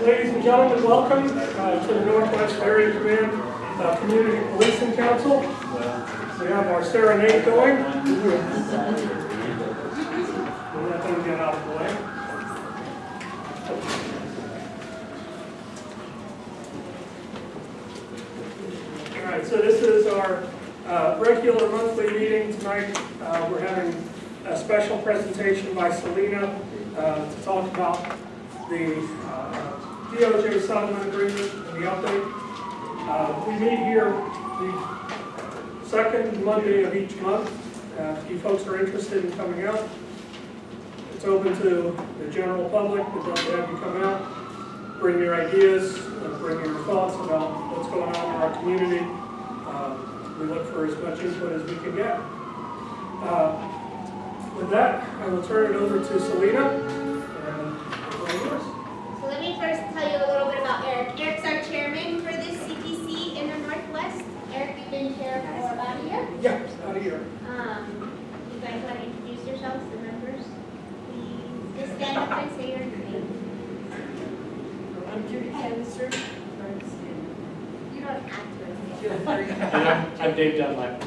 Ladies and gentlemen, welcome to the Northwest Area Command Community Policing Council. We have our serenade going. We'll let them get out of the way. All right, so this is our regular monthly meeting. Tonight we're having a special presentation by Selena to talk about the DOJ settlement agreement and the update. We meet here the second Monday of each month. If you folks are interested in coming out, it's open to the general public. We'd love to have you come out, bring your ideas, bring your thoughts about what's going on in our community. We look for as much input as we can get. With that, I will turn it over to Selena. So let me first tell you a little bit about Eric. Eric's our chairman for this CPC in the Northwest. Eric, you've been chair for about a year? Yeah, about a year. You guys want to introduce yourselves, the members? Please just stand up and say your name. I'm Judy Cannister. You don't have to. I'm Dave Dunlap.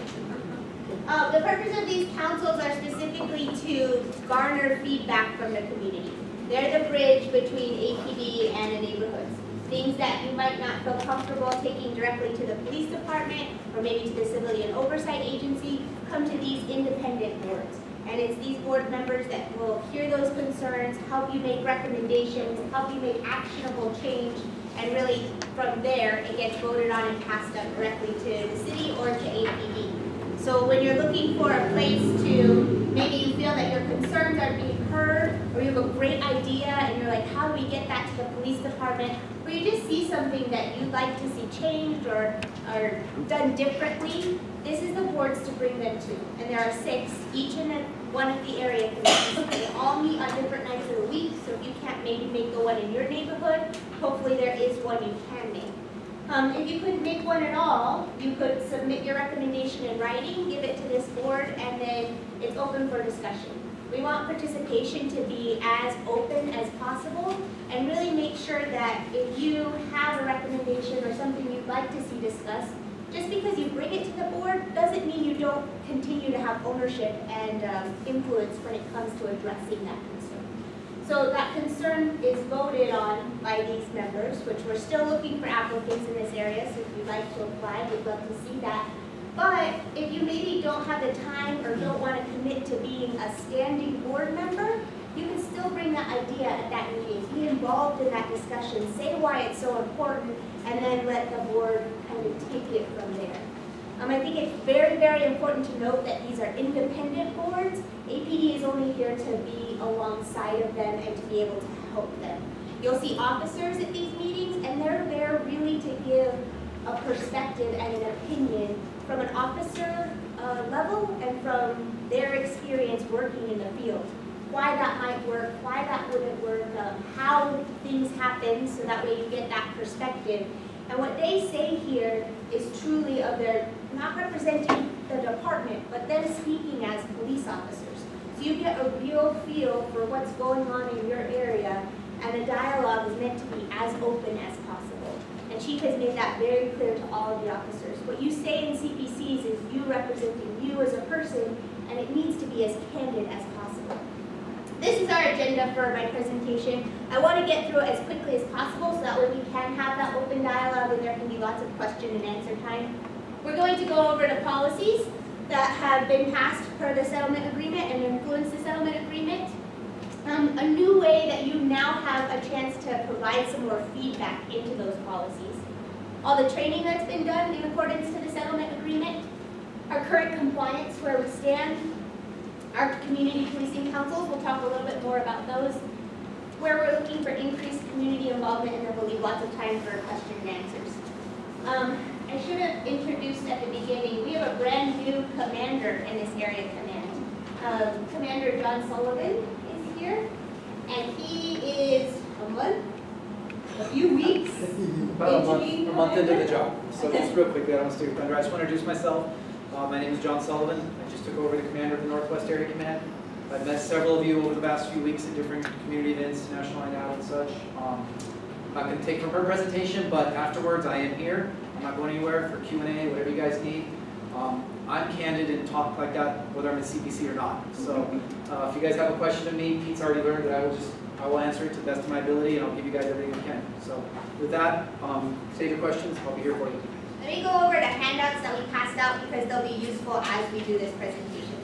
The purpose of these councils are specifically to garner feedback from the community. They're the bridge between APD and the neighborhoods. Things that you might not feel comfortable taking directly to the police department or maybe to the civilian oversight agency come to these independent boards. And it's these board members that will hear those concerns, help you make recommendations, help you make actionable change, and really from there it gets voted on and passed up directly to the city or to APD. So when you're looking for a place to, maybe you feel that your concerns are being heard, or you have a great idea and you're like, how do we get that to the police department? Or you just see something that you'd like to see changed or done differently, this is the boards to bring them to. And there are 6, each in one of the area committees. They all meet on different nights of the week, so if you can't maybe make the one in your neighborhood, hopefully there is one you can make. If you couldn't make one at all, you could submit your recommendation in writing, give it to this board, and then it's open for discussion. We want participation to be as open as possible and really make sure that if you have a recommendation or something you'd like to see discussed, just because you bring it to the board doesn't mean you don't continue to have ownership and influence when it comes to addressing that concern. So that concern is voted on by these members, which we're still looking for applicants in this area, so if you'd like to apply, we'd love to see that. But if you maybe don't have the time or don't want to commit to being a standing board member, you can still bring that idea at that meeting, be involved in that discussion, say why it's so important, and then let the board kind of take it from there. I think it's very, very important to note that these are independent boards. APD is only here to be alongside of them and to be able to help them. You'll see officers at these meetings, and they're there really to give a perspective and an opinion from an officer level and from their experience working in the field. Why that might work, why that wouldn't work, how things happen, so that way you get that perspective. And what they say here is truly of their, not representing the department, but them speaking as police officers. So you get a real feel for what's going on in your area, and the dialogue is meant to be as open as possible. And Chief has made that very clear to all of the officers. What you say in CPCs is you representing you as a person, and it needs to be as candid as possible. This is our agenda for my presentation. I want to get through it as quickly as possible so that way we can have that open dialogue and there can be lots of question and answer time. We're going to go over the policies that have been passed per the settlement agreement and influence the settlement agreement. A new way that you now have a chance to provide some more feedback into those policies. All the training that's been done in accordance to the settlement agreement, our current compliance, where we stand, our community policing councils, we'll talk a little bit more about those, where we're looking for increased community involvement, and then we'll leave lots of time for question and answers. I should have introduced at the beginning, we have a brand new commander in this area command. Commander John Sullivan is here, and he is a few weeks About a month into the job. So just real quickly, I don't want to steal your thunder. I just want to introduce myself. My name is John Sullivan. I just took over the commander of the Northwest Area Command. I've met several of you over the past few weeks at different community events, National Night Out and such. I'm not going to take from her presentation, but afterwards I am here. I'm not going anywhere for Q&A, whatever you guys need. I'm candid and talk like that whether I'm in CPC or not. So if you guys have a question of me, Pete's already learned that I will answer it to the best of my ability, and I'll give you guys everything I can. So with that, save your questions. I'll be here for you. Let me go over the handouts that we passed out because they'll be useful as we do this presentation.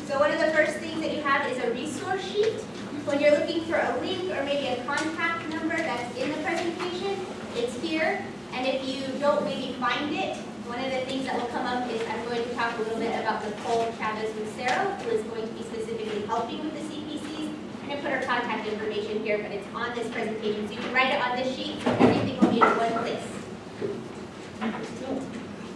So one of the first things that you have is a resource sheet. When you're looking for a link or maybe a contact number that's in the presentation, it's here. And if you don't maybe find it, one of the things that will come up is I'm going to talk a little bit about Nicole Chavez-Lucero, who is going to be specifically helping with the CPCs. I'm going to put her contact information here, but it's on this presentation. So you can write it on this sheet, so everything will be in one place.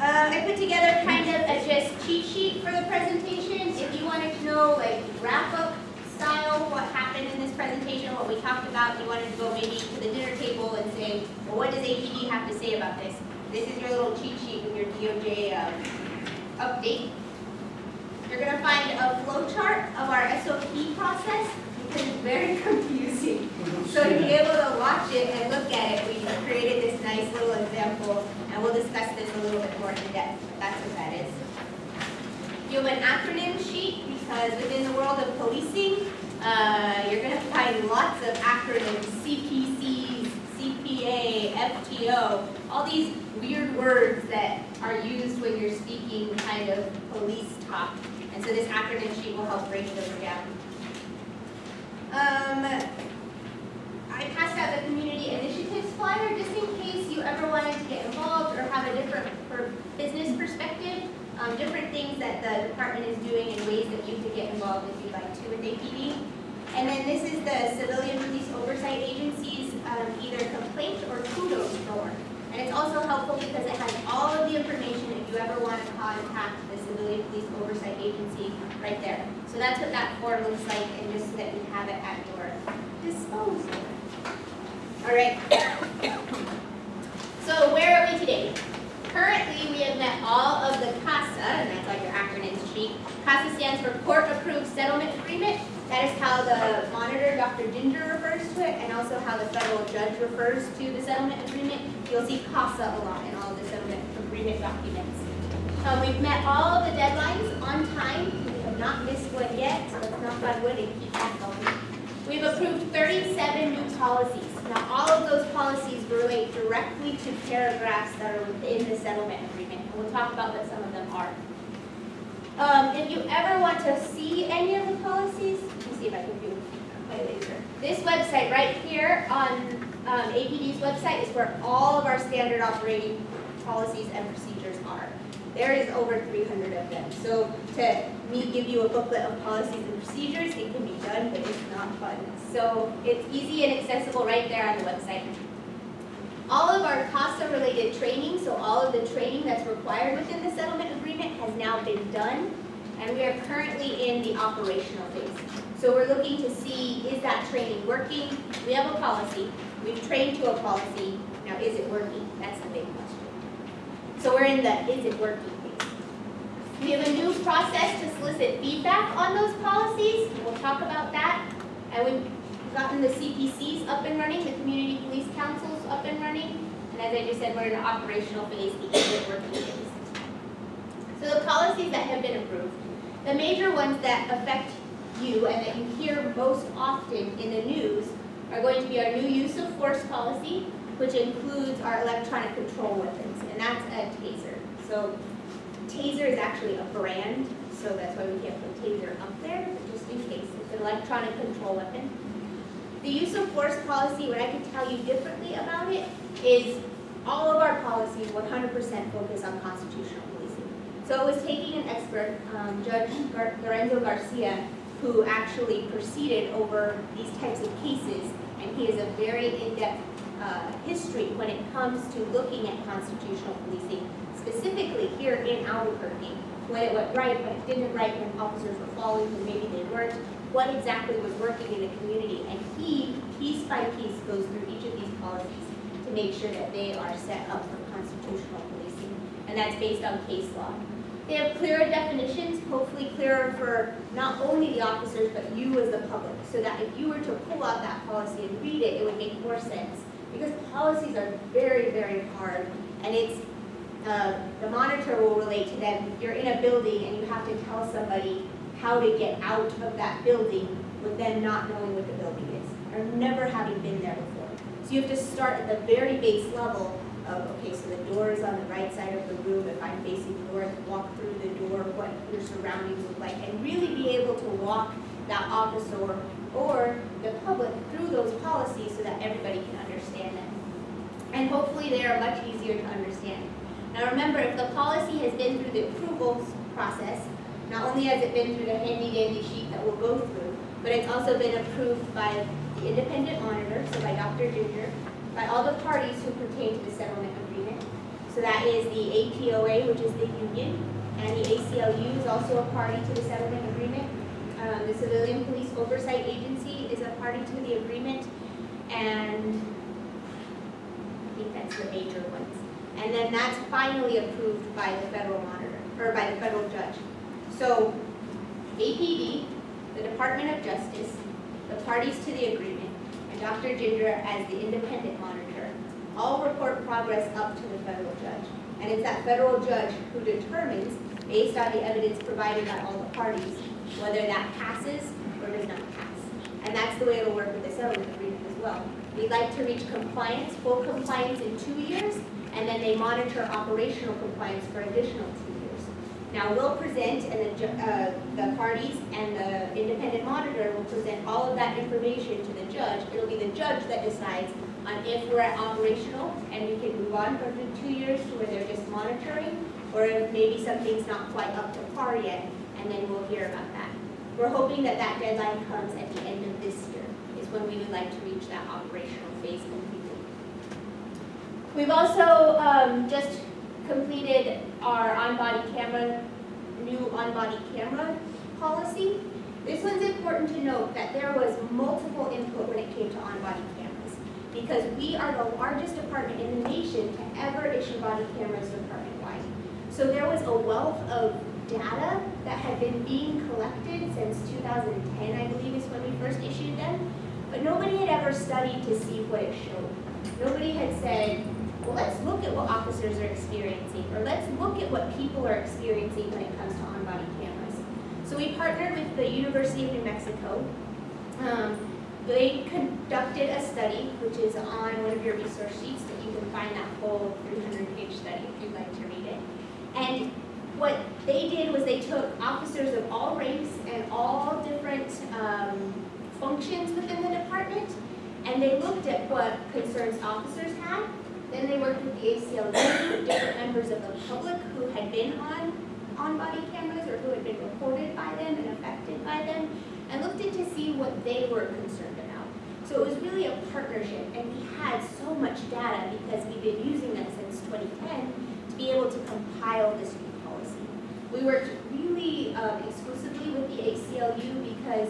I put together kind of a just cheat sheet for the presentation. If you wanted to know, like, wrap-up style, what happened in this presentation, what we talked about, you wanted to go maybe to the dinner table and say, well, what does APD have to say about this? This is your little cheat sheet with your DOJ update. You're going to find a flow chart of our SOP process because it's very confusing. So to be able to watch it and look at it, we created this nice little example, and we'll discuss this a little bit more in depth. That's what that is. You have an acronym sheet because within the world of policing, you're going to find lots of acronyms, CPCs, CPA, FTO, all these weird words that are used when you're speaking kind of police talk. And so this acronym sheet will help break those down. I passed out the community initiatives flyer just in case you ever wanted to get involved or have a different business perspective, different things that the department is doing and ways that you could get involved if you'd like to with APD. And then this is the Civilian Police Oversight Agency's either complaint or kudos form. And it's also helpful because it has all of the information if you ever want to contact the Civilian Police Oversight Agency right there. So that's what that form looks like, and just so that you have it at your disposal. All right. So where are we today? Currently, we have met all of the CASA, and that's like your acronym sheet. CASA stands for Court Approved Settlement Agreement. That is how the monitor, Dr. Ginger, refers to it, and also how the federal judge refers to the settlement agreement. You'll see CASA a lot in all of the settlement agreement documents. We've met all of the deadlines on time. We have not missed one yet, so let's knock on wood and keep that going. We've approved 37 new policies. Now, all of those policies relate directly to paragraphs that are within the settlement agreement, and we'll talk about what some of them are. If you ever want to see any of the policies, let me see if I can do my laser. This website right here on APD's website is where all of our standard operating policies and procedures are. There is over 300 of them. So to me give you a booklet of policies and procedures, it can be done, but it's not fun. So it's easy and accessible right there on the website. All of our CASA-related training, so all of the training that's required within the settlement agreement has now been done, and we are currently in the operational phase. So we're looking to see, is that training working? We have a policy. We've trained to a policy. Now, is it working? That's the big question. So we're in the is it working phase. We have a new process to solicit feedback on those policies. We'll talk about that. And we've gotten the CPCs up and running, the Community Police Councils up and running. And as I just said, we're in the operational phase, the is it working phase. So the policies that have been approved, the major ones that affect you and that you hear most often in the news are going to be our new use of force policy, which includes our electronic control weapons, and that's a taser. So taser is actually a brand, so that's why we can't put taser up there, but just in case. It's an electronic control weapon. The use of force policy, what I can tell you differently about it is all of our policies 100% focus on constitutional policing. So it was taking an expert, Judge Lorenzo Garcia, who actually proceeded over these types of cases, and he has a very in-depth history when it comes to looking at constitutional policing, specifically here in Albuquerque, when it went right, when it didn't right, when officers were falling, when maybe they weren't, what exactly was working in the community. And he, piece by piece, goes through each of these policies to make sure that they are set up for constitutional policing, and that's based on case law. They have clearer definitions, hopefully clearer for not only the officers, but you as the public, so that if you were to pull out that policy and read it, it would make more sense because policies are very, very hard, and it's, the monitor will relate to them. You're in a building and you have to tell somebody how to get out of that building with them not knowing what the building is, or never having been there before. So you have to start at the very base level of, okay, so the door is on the right side of the room. If I'm facing north, walk through the door, what your surroundings look like, and really be able to walk that officer or the public through those policies so that everybody can understand them. And hopefully they are much easier to understand. Now remember, if the policy has been through the approvals process, not only has it been through the handy-dandy sheet that we'll go through, but it's also been approved by the independent monitor, so by Dr. Ginger, by all the parties who pertain to the settlement agreement. So that is the APOA, which is the union, and the ACLU is also a party to the settlement agreement. The Civilian Police Oversight Agency is a party to the agreement, and I think that's the major ones. And then that's finally approved by the federal monitor, or by the federal judge. So APD, the Department of Justice, the parties to the agreement, and Dr. Ginger as the independent monitor, all report progress up to the federal judge. And it's that federal judge who determines, based on the evidence provided by all the parties, whether that passes or does not pass. And that's the way it'll work with the settlement agreement as well. We'd like to reach compliance, full compliance in 2 years, and then they monitor operational compliance for additional 2 years. Now we'll present, and the parties and the independent monitor will present all of that information to the judge. It'll be the judge that decides on if we're at operational and we can move on from the 2 years to where they're just monitoring, or if maybe something's not quite up to par yet, and then we'll hear about that. We're hoping that that deadline comes at the end of this year, is when we would like to reach that operational phase completely. We've also just completed our new on-body camera policy. This one's important to note that there was multiple input when it came to on-body cameras, because we are the largest department in the nation to ever issue body cameras department-wide. So there was a wealth of data that had been being collected since 2010, I believe is when we first issued them, but nobody had ever studied to see what it showed. Nobody had said, well, let's look at what officers are experiencing, or let's look at what people are experiencing when it comes to on-body cameras. So we partnered with the University of New Mexico. They conducted a study, which is on one of your resource sheets, that you can find that whole 300-page study if you'd like to read it. And what they did was they took officers of all ranks and all different functions within the department, and they looked at what concerns officers had. Then they worked with the ACLU, different members of the public who had been on body cameras or who had been reported by them and affected by them, and looked into see what they were concerned about. So it was really a partnership, and we had so much data because we've been using them since 2010 to be able to compile this new policy. We worked really exclusively with the ACLU because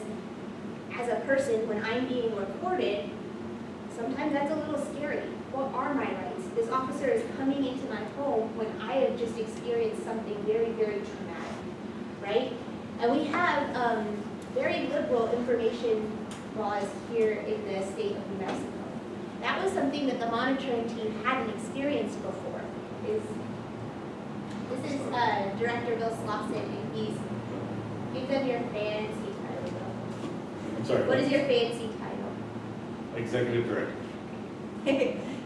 as a person, when I'm being recorded, sometimes that's a little scary. What are my rights? This officer is coming into my home when I have just experienced something very, very traumatic, right? And we have very liberal information laws here in the state of New Mexico. That was something that the monitoring team hadn't experienced before. This is Director Bill Slauson, and give them your fancy title, Bill. I'm sorry. What is your fancy title? Executive Director.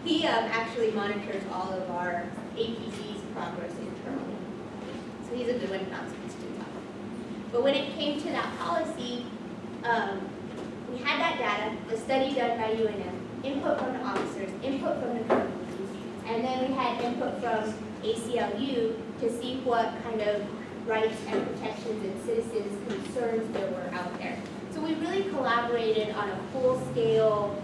He actually monitors all of our APD's progress internally. So he's a good one, not supposed to talk. But when it came to that policy, we had that data, the study done by UNM, input from the officers, input from the companies, and then we had input from ACLU to see what kind of rights and protections and citizens' concerns there were out there. So we really collaborated on a full-scale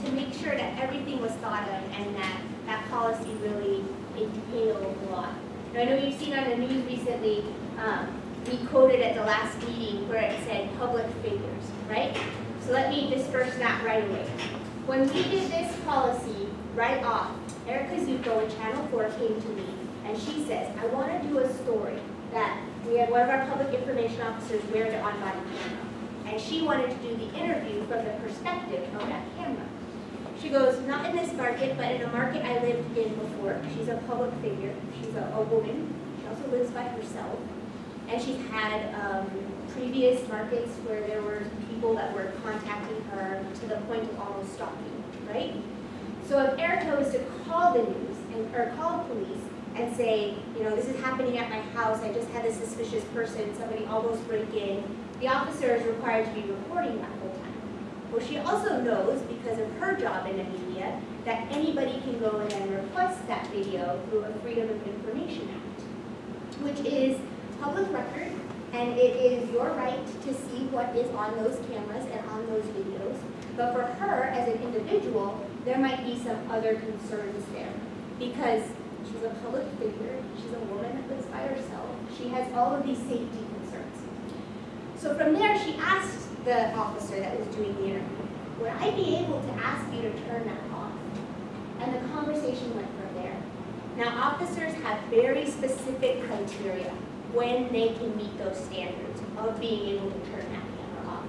to make sure that everything was thought of and that policy really entailed a lot. Now, I know you've seen on the news recently, we quoted at the last meeting where it said public figures, right? So let me disperse that right away. When we did this policy right off, Erica Zuko in Channel 4 came to me and she says, I want to do a story that we had one of our public information officers wear the on-body camera. and she wanted to do the interview from the perspective of that camera. She goes, not in this market, but in a market I lived in before. She's a public figure. She's a woman. She also lives by herself. And she's had previous markets where there were people that were contacting her to the point of almost stalking, right? So if Erica was to call the news, or call police, and say, you know, this is happening at my house, I just had a suspicious person, somebody almost break in, the officer is required to be reporting that whole time. Well, she also knows, because of her job in the media, that anybody can go in and request that video through a Freedom of Information Act, which is public record, and it is your right to see what is on those cameras and on those videos. But for her, as an individual, there might be some other concerns there, because she's a public figure, she's a woman that lives by herself, she has all of these safety concerns. So from there, she asked the officer that was doing the interview, would I be able to ask you to turn that off? And the conversation went from there. Now, officers have very specific criteria when they can meet those standards of being able to turn that camera off.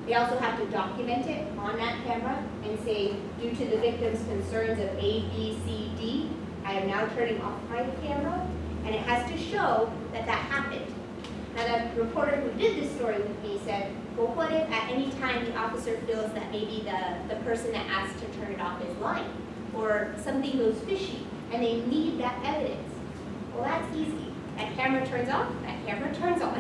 They also have to document it on that camera and say, due to the victim's concerns of A, B, C, D, I am now turning off my camera, and it has to show that that happened. Now, the reporter who did this story with me said, well, what if at any time the officer feels that maybe the person that asked to turn it off is lying, or something goes fishy, and they need that evidence? Well, that's easy. That camera turns off, that camera turns on,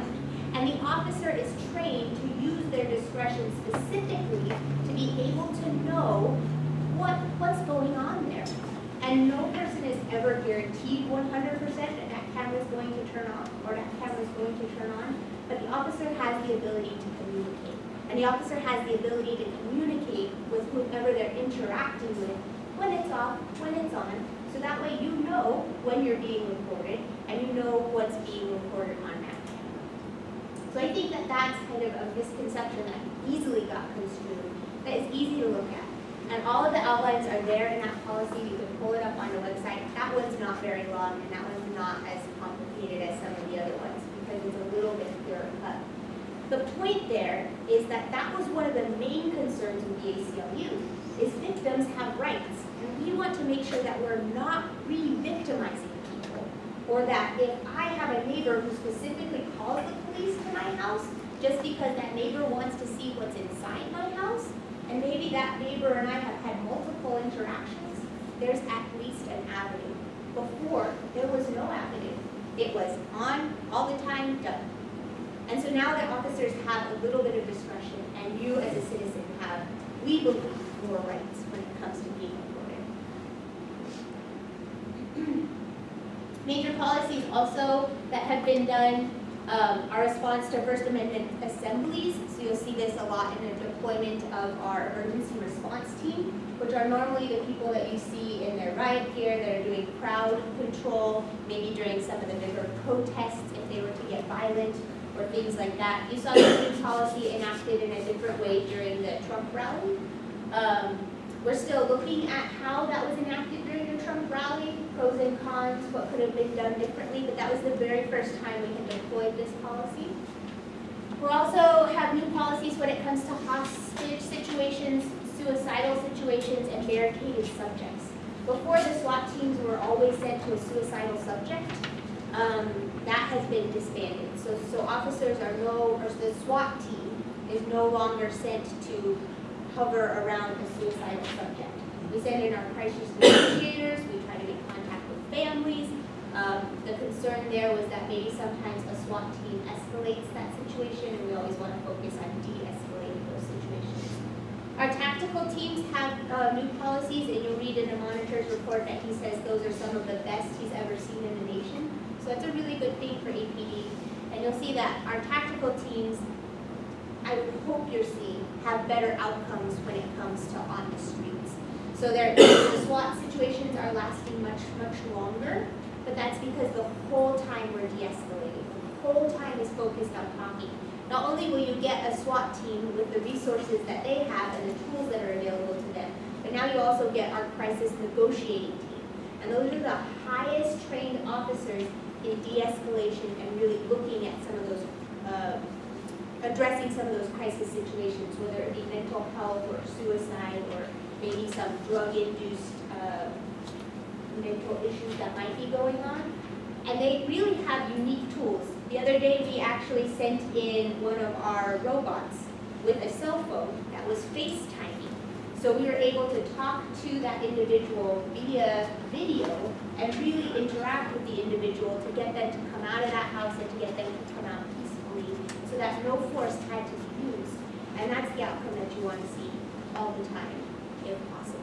and the officer is trained to use their discretion specifically to be able to know what's going on there. And no person is ever guaranteed 100% that that camera is going to turn off or that camera is going to turn on, but the officer has the ability to communicate. And the officer has the ability to communicate with whoever they're interacting with when it's off, when it's on, so that way you know when you're being recorded and you know what's being recorded on that camera. So I think that that's kind of a misconception that easily got construed, that is easy to look at. And all of the outlines are there in that policy. You can pull it up on the website. That one's not very long, and that one's not as complicated as some of the other ones because it's a little bit clearer cut. The point there is that that was one of the main concerns with the ACLU, is victims have rights. And we want to make sure that we're not re-victimizing people, or that if I have a neighbor who specifically calls the police to my house just because that neighbor wants to see what's inside my house, and maybe that neighbor and I have had multiple interactions, there's at least an avenue. Before, there was no avenue. It was on, all the time, done. And so now that officers have a little bit of discretion, and you as a citizen have, we believe, more rights when it comes to being recorded. Major policies also that have been done, our response to First Amendment assemblies. So you'll see this a lot in the deployment of our emergency response team, which are normally the people that you see in their riot gear that are doing crowd control, maybe during some of the bigger protests if they were to get violent or things like that. You saw the same policy enacted in a different way during the Trump rally. We're still looking at how that was enacted during the Trump rally, pros and cons, what could have been done differently, but that was the very first time we had deployed this policy. We also have new policies when it comes to hostage situations, suicidal situations, and barricaded subjects. Before, the SWAT teams were always sent to a suicidal subject. That has been disbanded. So officers are or the SWAT team is no longer sent to hover around a suicidal subject. We send in our crisis negotiators, we try to make contact with families. The concern there was that maybe sometimes a SWAT team escalates that situation, and we always want to focus on de-escalating those situations. Our tactical teams have new policies, and you'll read in the monitor's report that he says those are some of the best he's ever seen in the nation. So that's a really good thing for APD. And you'll see that our tactical teams, I would hope you're seeing, have better outcomes when it comes to on the streets. So the SWAT situations are lasting much, much longer, but that's because the whole time we're de-escalating. The whole time is focused on talking. Not only will you get a SWAT team with the resources that they have and the tools that are available to them, but now you also get our crisis negotiating team. And those are the highest trained officers in de-escalation and really looking at some of those addressing some of those crisis situations, whether it be mental health or suicide or maybe some drug-induced mental issues that might be going on. And they really have unique tools. The other day we actually sent in one of our robots with a cell phone that was FaceTiming. So we were able to talk to that individual via video and really interact with the individual to get them to come out of that house and to get them to come out peacefully so that no force had to be used. And that's the outcome that you want to see all the time, if possible.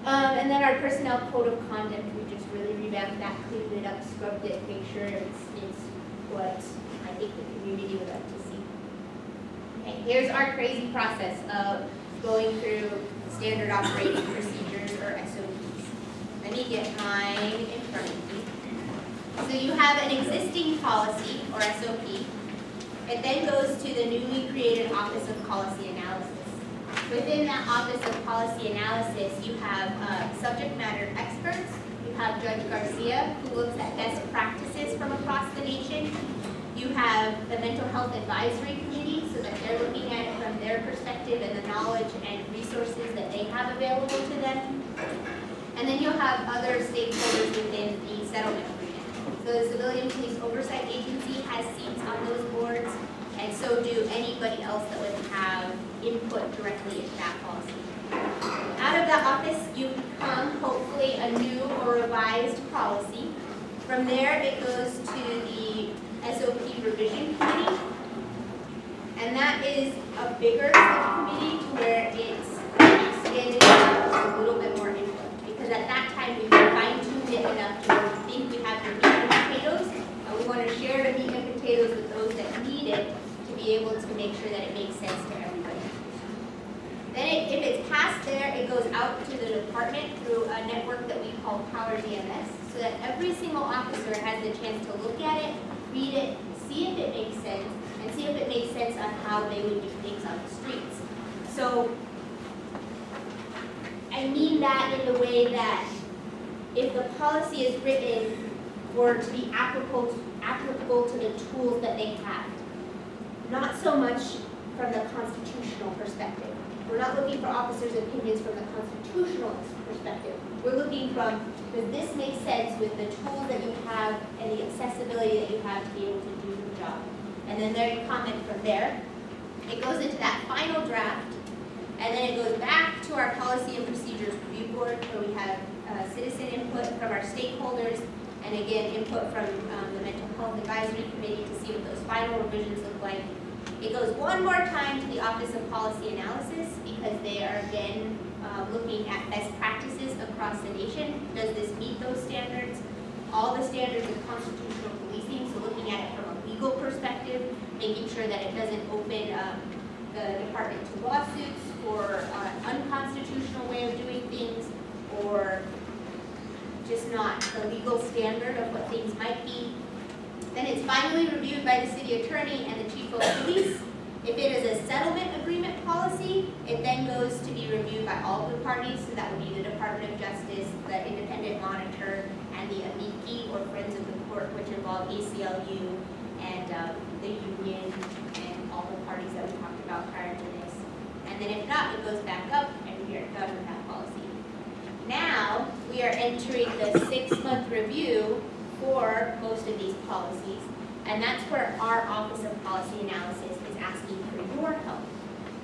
And then our personnel code of conduct, we just really revamped that, cleaned it up, scrubbed it, make sure it's what I think the community would like to see. Okay, here's our crazy process of going through standard operating procedures or SOPs. Let me get mine in front of me. So you have an existing policy or SOP. It then goes to the newly created Office of Policy Analysis. Within that Office of Policy Analysis, you have subject matter experts. You have Judge Garcia, who looks at best practices from across the nation. You have the Mental Health Advisory Committee, so that they're looking at it from their perspective and the knowledge and resources that they have available to them. And then you'll have other stakeholders within the settlement agreement. So the Civilian Police Oversight Agency has seats on those boards, and so do anybody else that would have input directly into that policy. Out of that office, you become hopefully a new or revised policy. From there, it goes to the SOP Revision Committee, and that is a bigger subcommittee to where it's expanded out a little bit more input, because at that time we fine-tuned it enough to where we think we have the meat and potatoes, and we want to share the meat and potatoes with those that need it to be able to make sure that it makes sense to everybody. Then if it's passed there, it goes out to the department through a network that we call Power DMS, so that every single officer has the chance to look at it, read it, see if it makes sense, and see if it makes sense on how they would do things on the streets. So I mean that in the way that if the policy is written for it to be applicable to the tools that they have, not so much from the constitutional perspective. We're not looking for officers' opinions from the constitutional perspective. We're looking from, does this make sense with the tools that you have and the accessibility that you have to be able to do the job? And then there you comment from there. It goes into that final draft, and then it goes back to our Policy and Procedures Review Board, where we have citizen input from our stakeholders, and again, input from the Mental Health Advisory Committee to see what those final revisions look like. It goes one more time to the Office of Policy Analysis, because they are again looking at best practices across the nation. Does this meet those standards? All the standards of constitutional policing, so looking at it from a legal perspective, making sure that it doesn't open the department to lawsuits for an unconstitutional way of doing things, or just not the legal standard of what things might be. Then it's finally reviewed by the city attorney and the chief of police. If it is a settlement agreement policy, it then goes to be reviewed by all the parties, so that would be the Department of Justice, the independent monitor, and the ABQ, or Friends of the Court, which involve ACLU and the union and all the parties that we talked about prior to this. And then if not, it goes back up and we are done with that policy. Now, we are entering the 6-month review for most of these policies, and that's where our Office of Policy Analysis is asking for your help.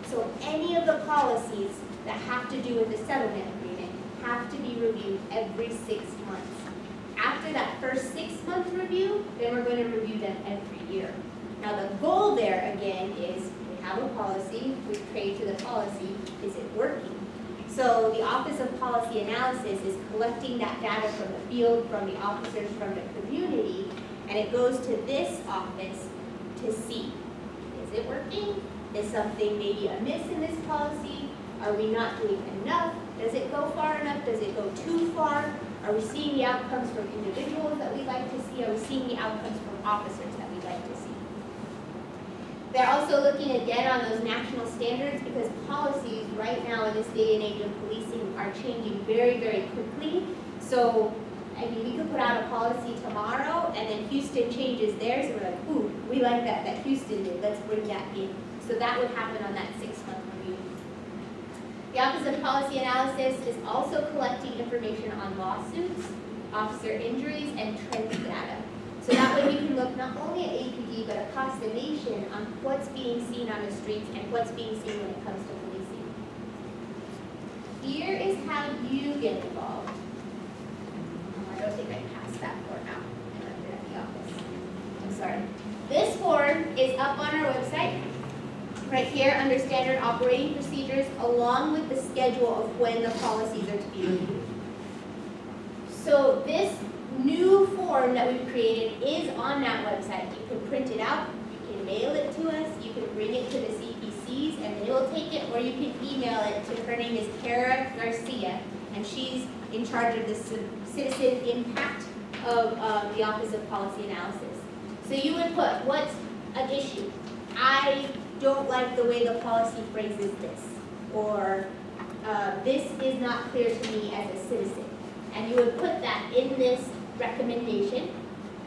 So any of the policies that have to do with the settlement agreement have to be reviewed every 6 months. After that first 6-month review, then we're going to review them every year. Now the goal there again is we have a policy, we pray to the policy, is it working? So the Office of Policy Analysis is collecting that data from the field, from the officers, from the community, and it goes to this office to see, is it working? Is something maybe amiss in this policy? Are we not doing enough? Does it go far enough? Does it go too far? Are we seeing the outcomes from individuals that we'd like to see? Are we seeing the outcomes from officers that we'd like to see? They're also looking again on those national standards, because policies right now in this day and age of policing are changing very, very quickly. So, I mean, we could put out a policy tomorrow and then Houston changes theirs and we're like, ooh, we like that Houston did, let's bring that in. So that would happen on that 6-month review. The Office of Policy Analysis is also collecting information on lawsuits, officer injuries, and trends data. So that way we can look not only at APD, but across the nation on what's being seen on the streets and what's being seen when it comes to policing. Here is how you get involved. I don't think I passed that form out. I left it at the office. I'm sorry. This form is up on our website, right here under standard operating procedures, along with the schedule of when the policies are to be reviewed. So this new form that we've created is on that website. You can print it out, you can mail it to us, you can bring it to the CPCs and they will take it, or you can email it to, her name is Kara Garcia, and she's in charge of the citizen impact of the Office of Policy Analysis. So you would put, what's an issue? I don't like the way the policy phrases this, or this is not clear to me as a citizen. And you would put that in this recommendation,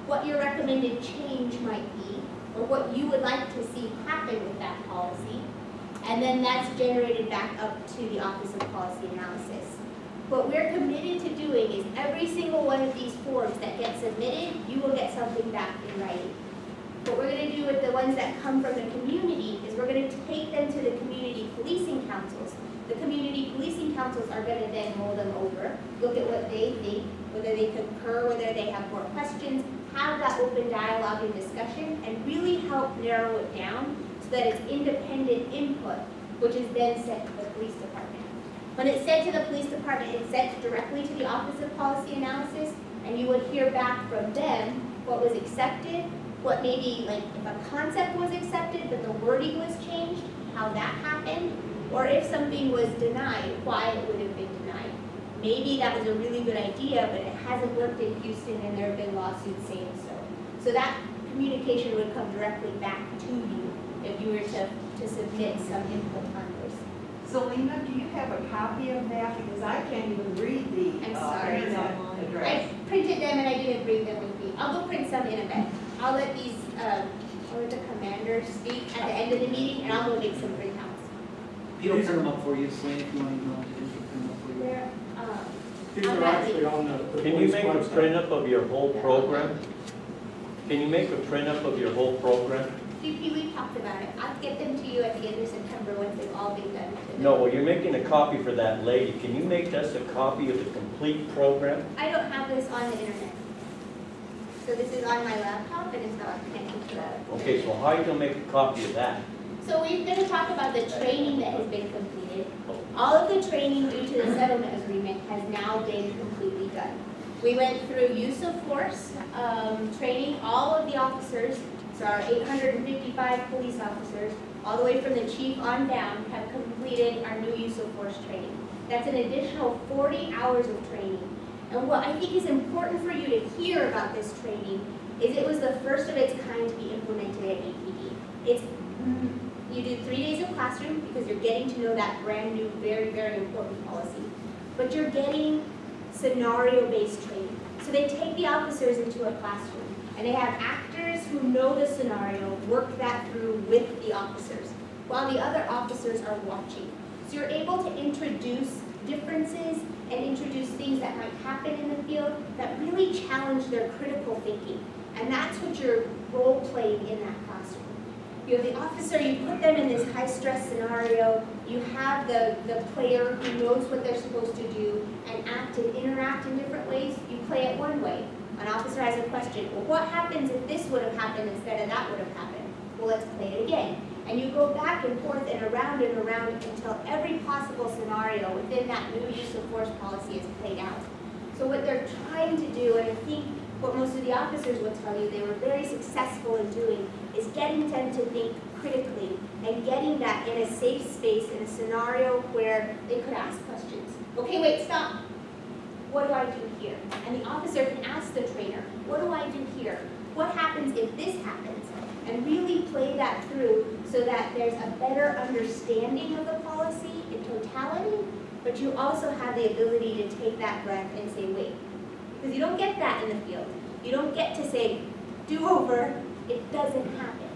what your recommended change might be, or what you would like to see happen with that policy, and then that's generated back up to the Office of Policy Analysis. What we're committed to doing is every single one of these forms that get submitted, you will get something back in writing. What we're going to do with the ones that come from the community is we're going to take them to the community policing councils. The community policing councils are going to then mull them over, look at what they think, whether they concur, whether they have more questions, have that open dialogue and discussion, and really help narrow it down so that it's independent input, which is then sent to the police department. When it's sent to the police department, it's sent directly to the Office of Policy Analysis, and you would hear back from them what was accepted, what maybe, like, if a concept was accepted but the wording was changed, how that happened, or if something was denied, why it would have been denied. Maybe that was a really good idea, but it hasn't worked in Houston and there have been lawsuits saying so. So that communication would come directly back to you if you were to submit some input on this. Selena, do you have a copy of that? Because I can't even read the I'm sorry. internet address. I printed them and I didn't bring them with me. I'll go print some in a bit. I'll let these, I'll let the commanders speak at the end of the meeting and I'll go make some printouts. Peter will print them up for you, Selena, if you want to email them to him, he'll print them up for you. They're, These are actually on the Can you police make a website. print up of your whole program? Can you make a print up of your whole program? DP, we talked about it. I'll get them to you at the end of September once they've all been done. No, well, you're making a copy for that lady. Can you make us a copy of the complete program? I don't have this on the internet. So this is on my laptop and it's not connected to that. Okay, so how are you gonna make a copy of that? So we're going to talk about the training that has been completed. All of the training due to the settlement agreement has now been completely done. We went through use of force training. All of the officers, so our 855 police officers, all the way from the chief on down, have completed our new use of force training. That's an additional 40 hours of training. And what I think is important for you to hear about this training is it was the first of its kind to be implemented at APD. You do 3 days of classroom because you're getting to know that brand new, very, very important policy. But you're getting scenario-based training. So they take the officers into a classroom and they have actors who know the scenario, work that through with the officers, while the other officers are watching. So you're able to introduce differences and introduce things that might happen in the field that really challenge their critical thinking. And that's what you're role-playing in that classroom. You have the officer, you put them in this high-stress scenario, you have the player who knows what they're supposed to do and act and interact in different ways. You play it one way. An officer has a question. Well, what happens if this would have happened instead of that would have happened? Well, let's play it again. And you go back and forth and around until every possible scenario within that new use of force policy is played out. So what they're trying to do, and I think what most of the officers will tell you they were very successful in doing, is getting them to think critically and getting that in a safe space, in a scenario where they could ask questions. Okay, wait, stop. What do I do here? And the officer can ask the trainer, what do I do here? What happens if this happens? And really play that through so that there's a better understanding of the policy in totality, but you also have the ability to take that breath and say, wait. Because you don't get that in the field. You don't get to say, do over. It doesn't happen.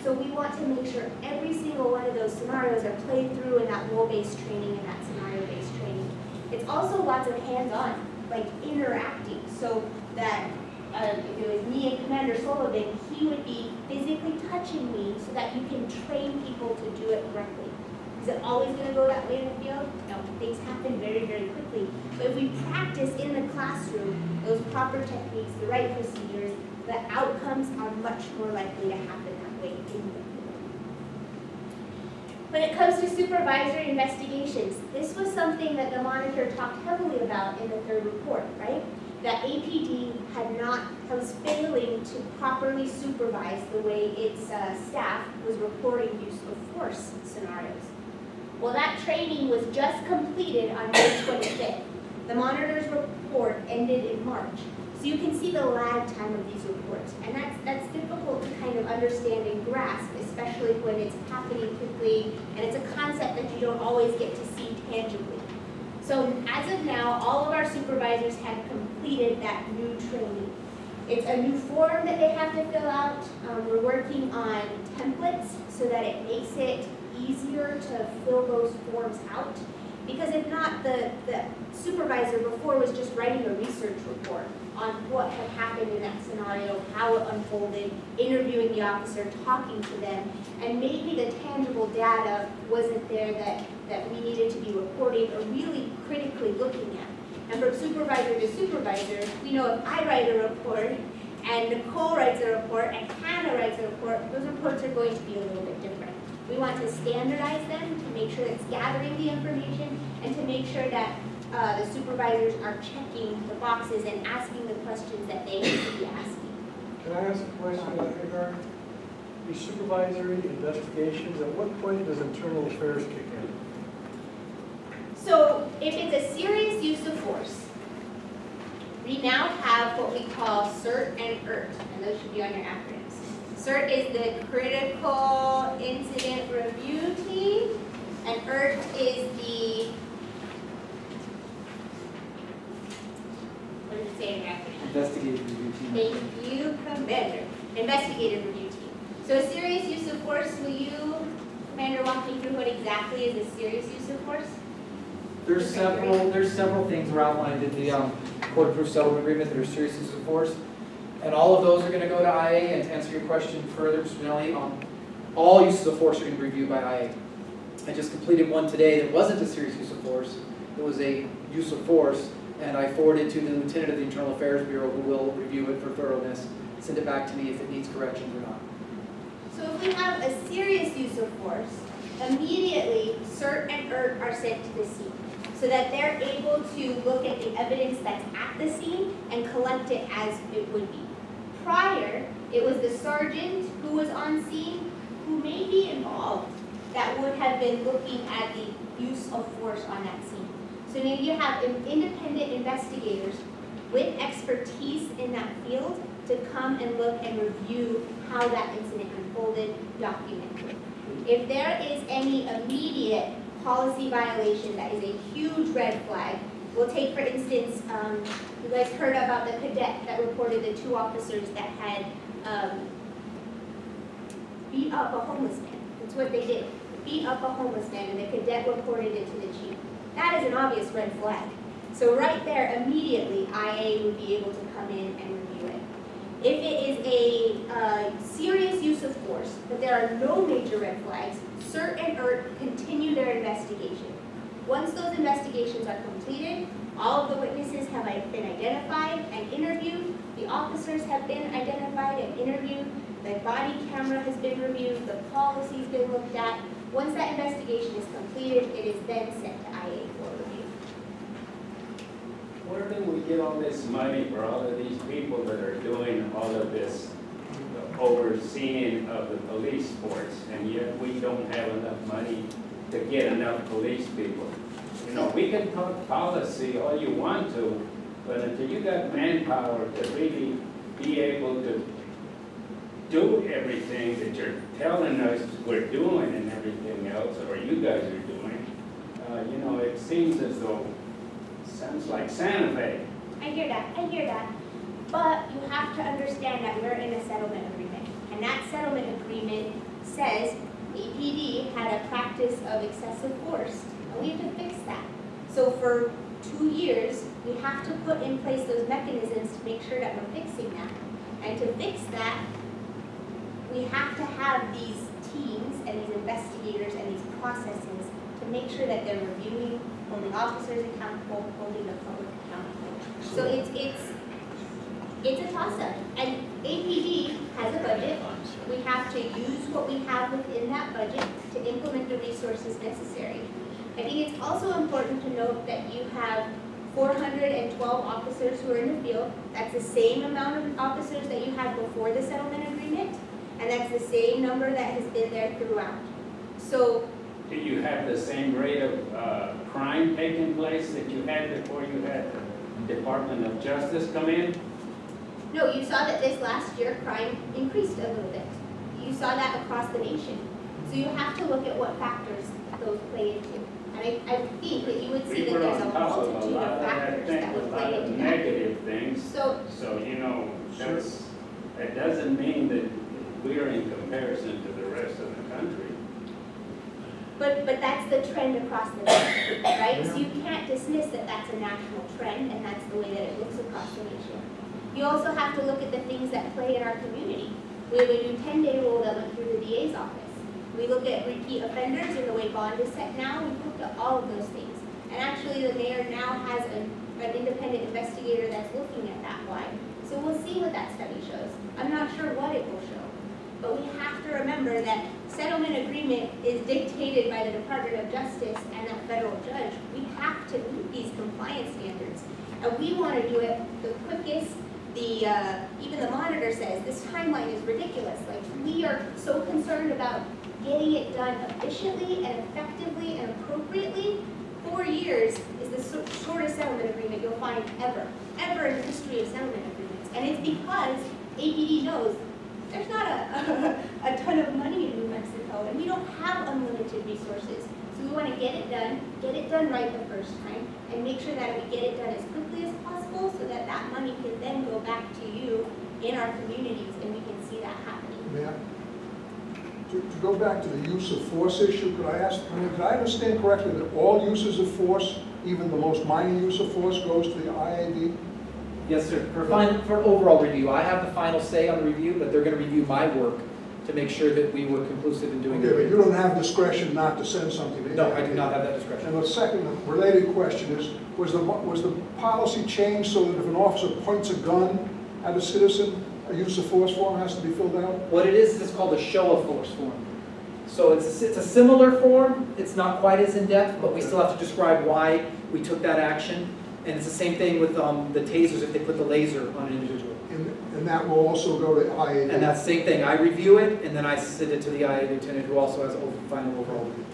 So we want to make sure every single one of those scenarios are played through in that role-based training and that scenario-based training. It's also lots of hands-on, like interacting, so that if it was me and Commander Sullivan, he would be physically touching me so that you can train people to do it correctly. Is it always going to go that way in the field? No, things happen very, very quickly. But if we practice in the classroom those proper techniques, the right procedures, the outcomes are much more likely to happen that way in the field. When it comes to supervisory investigations, this was something that the monitor talked heavily about in the third report, right? That APD was failing to properly supervise the way its staff was reporting use of force scenarios. Well, that training was just completed on May 25th. The monitor's report ended in March. So you can see the lag time of these reports. And that's difficult to kind of understand and grasp, especially when it's happening quickly and it's a concept that you don't always get to see tangibly. So as of now, all of our supervisors have completed that new training. It's a new form that they have to fill out. We're working on templates so that it makes it easier to fill those forms out. Because if not, the supervisor before was just writing a research report on what had happened in that scenario, how it unfolded, interviewing the officer, talking to them, and maybe the tangible data wasn't there that we needed to be reporting or really critically looking at. And from supervisor to supervisor, we know if I write a report and Nicole writes a report and Hannah writes a report, those reports are going to be a little bit different. We want to standardize them to make sure it's gathering the information and to make sure that the supervisors are checking the boxes and asking the questions that they need to be asking. Can I ask a question in that regard? These supervisory investigations, at what point does internal affairs kick in? So if it's a serious use of force, we now have what we call CERT and ERT, and those should be on your acronyms. CERT is the Critical Incident Review Team, and ERT is the, what does it say in your acronym? Investigative review team. Thank you, Commander. Investigative Review Team. So a serious use of force, will you, Commander, walk me through what exactly is a serious use of force? There's several things are outlined in the court-approved settlement agreement that are serious use of force. And all of those are going to go to IA, and to answer your question further, Mr. Minelli, all uses of force are going to be reviewed by IA. I just completed one today that wasn't a serious use of force. It was a use of force, and I forwarded to the Lieutenant of the Internal Affairs Bureau, who will review it for thoroughness, send it back to me if it needs corrections or not. So if we have a serious use of force, immediately CERT and ERT are sent to the scene so that they're able to look at the evidence that's at the scene and collect it as it would be. Prior, it was the sergeant who was on scene who may be involved that would have been looking at the use of force on that scene. So now you have independent investigators with expertise in that field to come and look and review how that incident unfolded, document it. If there is any immediate policy violation that is a huge red flag, we'll take, for instance, you guys heard about the cadet that reported the 2 officers that had beat up a homeless man. That's what they did. Beat up a homeless man, and the cadet reported it to the chief. That is an obvious red flag. So right there, immediately, IA would be able to come in and review it. If it is a serious use of force, but there are no major red flags, CERT and ERT continue their investigation. Once those investigations are completed, all of the witnesses have been identified and interviewed, the officers have been identified and interviewed, the body camera has been reviewed, the policy's been looked at. Once that investigation is completed, it is then sent to IA for review. Where do we get all this money for all of these people that are doing all of this overseeing of the police force, and yet we don't have enough money to get enough police people? You know, we can talk policy all you want to, but until you got manpower to really be able to do everything that you're telling us we're doing and everything else, or you guys are doing, you know, it seems as though, sounds like Santa Fe. I hear that. But you have to understand that we're in a settlement agreement. And says APD had a practice of excessive force, and we have to fix that. So for 2 years, we have to put in place those mechanisms to make sure that we're fixing that. And to fix that, we have to have these teams and these investigators and these processes to make sure that they're reviewing, holding officers accountable, holding the public accountable. So it's a toss-up. And APD has a budget. We have to use what we have within that budget to implement the resources necessary. I think it's also important to note that you have 412 officers who are in the field. That's the same amount of officers that you had before the settlement agreement, and that's the same number that has been there throughout. So, Do you have the same rate of crime taking place that you had before you had the Department of Justice come in? no, you saw that this last year crime increased a little bit. You saw that across the nation. So you have to look at what factors those play into. And I think that you would see We that were there's on a top of a multitude lot of of that factors thing, that a would lot play of into that. negative things. So, So, that doesn't mean that we are in comparison to the rest of the country. but that's the trend across the nation, right? So you can't dismiss that that's a national trend and that's the way that it looks across the nation. You also have to look at the things that play in our community. We have a new 10-day rule that went through the DA's office. We look at repeat offenders and the way bond is set now. We've looked at all of those things. And actually the mayor now has an independent investigator that's looking at that why. So we'll see what that study shows. I'm not sure what it will show. But we have to remember that settlement agreement is dictated by the Department of Justice and that federal judge. We have to meet these compliance standards. And we want to do it the quickest. Even the monitor says this timeline is ridiculous. Like, we are so concerned about getting it done efficiently and effectively and appropriately. 4 years is the shortest settlement agreement you'll find ever in the history of settlement agreements. And it's because APD knows there's not a ton of money in New Mexico, and we don't have unlimited resources. So we want to get it done right the first time, and make sure that we get it done as quickly as possible so that that money can then go back to you in our communities, and we can see that happening. Ma'am, to go back to the use of force issue, could I ask, did I understand correctly that all uses of force, even the most minor use of force, goes to the IAD? Yes, sir. For overall review, I have the final say on the review, but they're going to review my work to make sure that we were conclusive in doing it. Okay, but you don't have discretion not to send something to the No, IAD? I do not have that discretion. And the second related question is, was the policy changed so that if an officer points a gun at a citizen, a use of force form has to be filled out? What it is called a show of force form. So it's a similar form. It's not quite as in-depth, but we still have to describe why we took that action. And it's the same thing with the tasers if they put the laser on an individual. And that will also go to IAD? And that's the same thing. I review it, and then I send it to the IA lieutenant, who also has final overall review.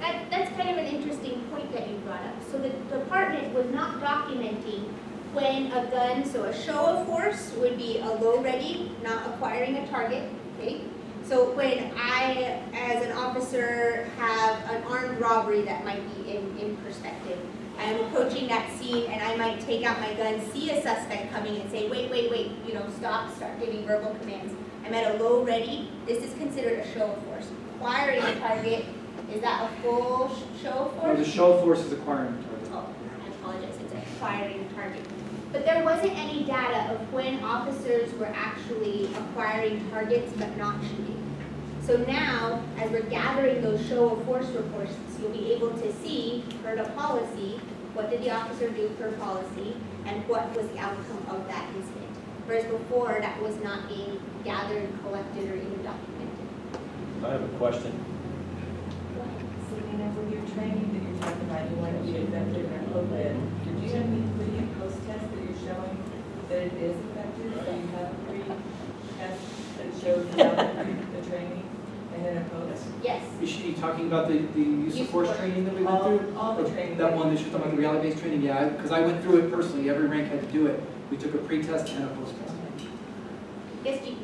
That's kind of an interesting point that you brought up. So the department was not documenting when a gun, so a show of force would be a low ready, not acquiring a target, okay? So when I, as an officer, have an armed robbery that might be in perspective, I'm approaching that scene and I might take out my gun, see a suspect coming and say, wait, stop, start giving verbal commands. I'm at a low ready. This is considered a show of force. Acquiring a target, is that a full show of force? No, the show of force is acquiring a target. Oh, I apologize, it's acquiring a target. But there wasn't any data of when officers were actually acquiring targets but not shooting. So now, as we're gathering those show of force reports, you'll be able to see, per the policy, what did the officer do per policy, and what was the outcome of that incident. Whereas before, that was not being gathered, collected, or even documented. I have a question. Selena, with your training that you're talking about, you want to be effective and appropriate. Did you have any pre and post tests that you're showing that it is effective? So you have a pre-test that shows the training and then a post? Yes. Is she talking about the use of force training that we went through? All the training. That one that she's talking about, the reality-based training? Yeah, because I went through it personally. Every rank had to do it. We took a pre-test and a post-test. Yes, Chief.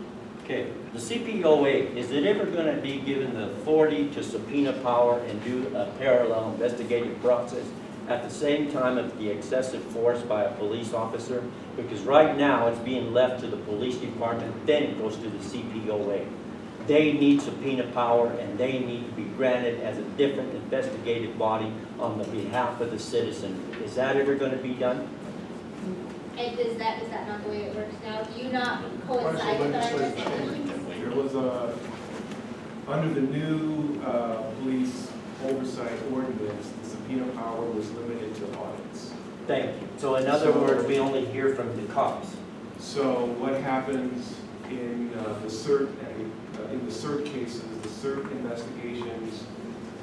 Okay, the CPOA, is it ever going to be given the authority to subpoena power and do a parallel investigative process at the same time of the excessive force by a police officer? Because right now it's being left to the police department, then it goes to the CPOA. they need subpoena power and they need to be granted as a different investigative body on the behalf of the citizen. Is that ever going to be done? And is that not the way it works now? Do you not coincide with our investigations? There was under the new police oversight ordinance, the subpoena power was limited to audits. Thank you. So in other words, we only hear from the cops. So what happens in the cert cases, the cert investigations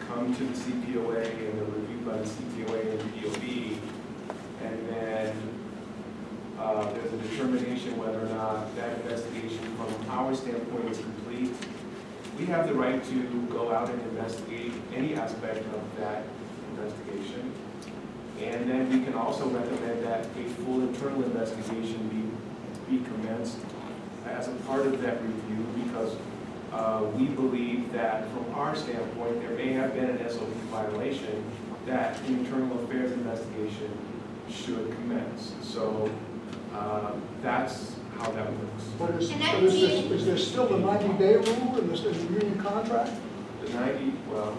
come to the CPOA and they're reviewed by the CPOA and the DOB, and then there's a determination whether or not that investigation from our standpoint is complete. We have the right to go out and investigate any aspect of that investigation. And then we can also recommend that a full internal investigation be commenced as a part of that review, because we believe that from our standpoint, there may have been an SOP violation that the internal affairs investigation should commence. So that's how that works. But is there still the 90-day rule in the union contract? The 90, well,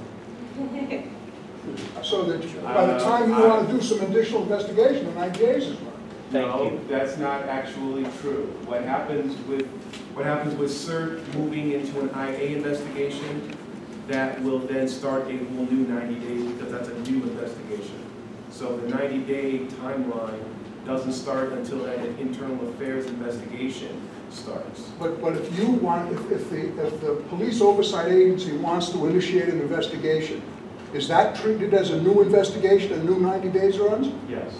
so that by the time you want to do some additional investigation, the 90 days is run. no, that's not actually true. What happens with CERT moving into an IA investigation, that will then start a whole new 90 days because that's a new investigation. So the 90-day timeline doesn't start until that internal affairs investigation starts. But if you want, if the police oversight agency wants to initiate an investigation, is that treated as a new investigation, a new 90 days runs? Yes.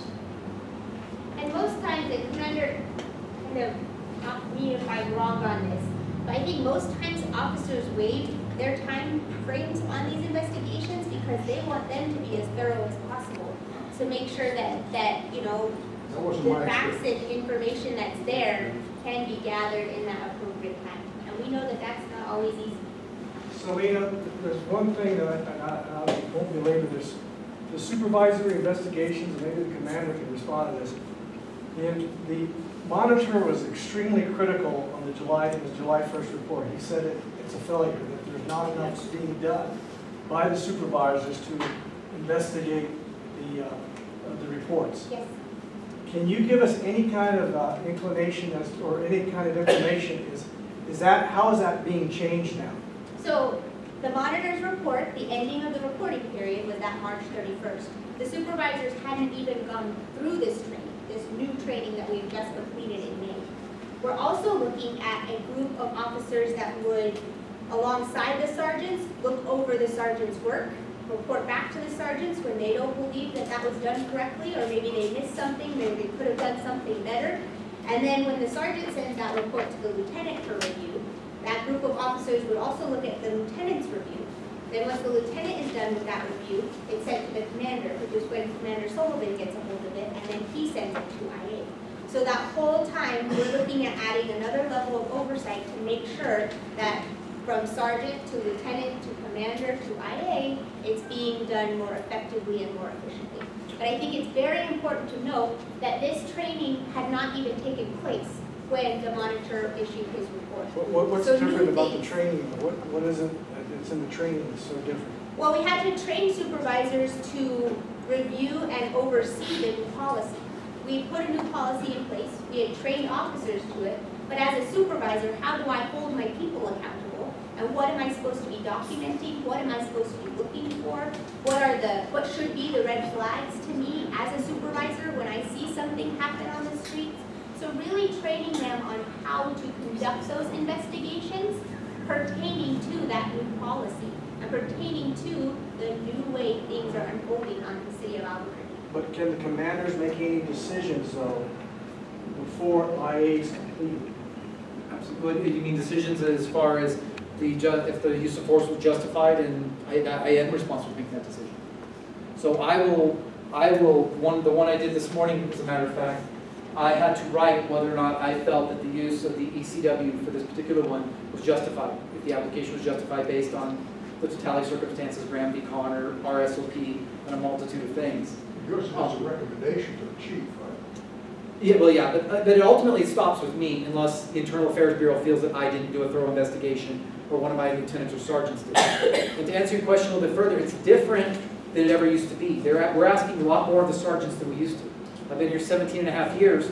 And most times the commander, kind of, not me if I'm wrong on this, but I think most times officers waive their time frames on these investigations because they want them to be as thorough as possible. So make sure that you know, the facts and information that's there can be gathered in that appropriate time. And we know that that's not always easy. Selena, there's one thing that I won't belabor this. The supervisory investigations, and maybe the commander can respond to this. The monitor was extremely critical on his July 1st report. He said it's a failure, that there's not enough being done by the supervisors to investigate the reports. Yes. Can you give us any kind of inclination as to, or any kind of information? How is that being changed now? So the monitor's report, the ending of the reporting period was that March 31st. The supervisors hadn't even gone through this training, this new training that we've just completed in May. We're also looking at a group of officers that would, alongside the sergeants, look over the sergeants' work, report back to the sergeants when they don't believe that that was done correctly, or maybe they missed something, maybe they could have done something better. And then when the sergeant sends that report to the lieutenant for review, that group of officers would also look at the lieutenant's review. Then once the lieutenant is done with that review, it's sent to the commander, which is when Commander Sullivan gets a hold of it, and then he sends it to IA. So that whole time, we're looking at adding another level of oversight to make sure that from sergeant to lieutenant to commander to IA, it's being done more effectively and more efficiently. But I think it's very important to note that this training had not even taken place when the monitor issued his report. What's So different about the things. training? What is it that's in the training that's so different? Well, we had to train supervisors to review and oversee the new policy. We put a new policy in place, we had trained officers to it, but as a supervisor, how do I hold my people accountable? And what am I supposed to be documenting? What am I supposed to be looking for? What should be the red flags to me as a supervisor when I see something happen on the streets? So really training them on how to conduct those investigations pertaining to that new policy and pertaining to the new way things are unfolding on the city of Albuquerque. But can the commanders make any decisions, though, before IA is completed? Absolutely. You mean decisions as far as if the use of force was justified, and I am responsible for making that decision. So the one I did this morning, as a matter of fact, I had to write whether or not I felt that the use of the ECW for this particular one was justified, if the application was justified based on the totality of circumstances, Graham v. Connor, RSOP, and a multitude of things. Yours is a recommendation to the chief, right? Yeah, well, yeah, but it ultimately stops with me unless the Internal Affairs Bureau feels that I didn't do a thorough investigation or one of my lieutenants or sergeants did. And to answer your question a little bit further, it's different than it ever used to be. We're asking a lot more of the sergeants than we used to. I've been here 17 and a half years.